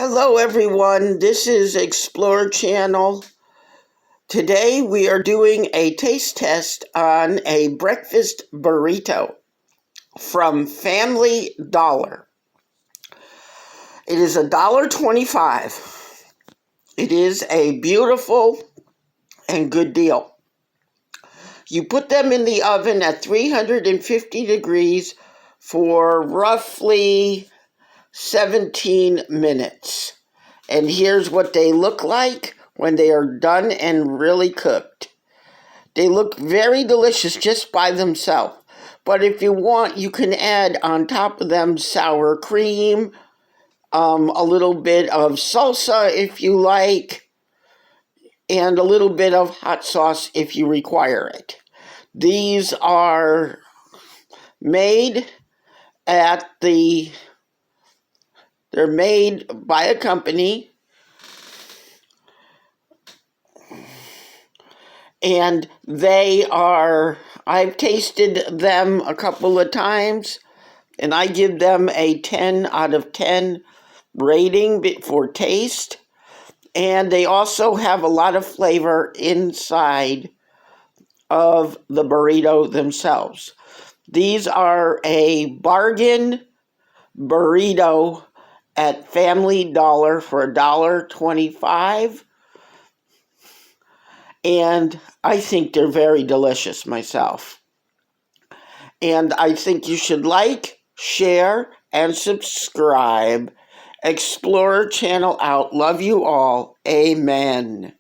Hello everyone, this is Explore Channel. Today we are doing a taste test on a breakfast burrito from Family Dollar. It is $1.25. It is a beautiful and good deal. You put them in the oven at 350 degrees for roughly 17 minutes. And here's what they look like when they are done and really cooked. They look very delicious just by themselves. But if you want, you can add on top of them sour cream, a little bit of salsa if you like, and a little bit of hot sauce if you require it. These are made they're made by a company, and I've tasted them a couple of times, and I give them a 10 out of 10 rating for taste. And they also have a lot of flavor inside of the burrito themselves. These are a bargain burrito at Family Dollar for $1.25. And I think they're very delicious myself. And I think you should like, share, and subscribe. Explorer Channel out. Love you all. Amen.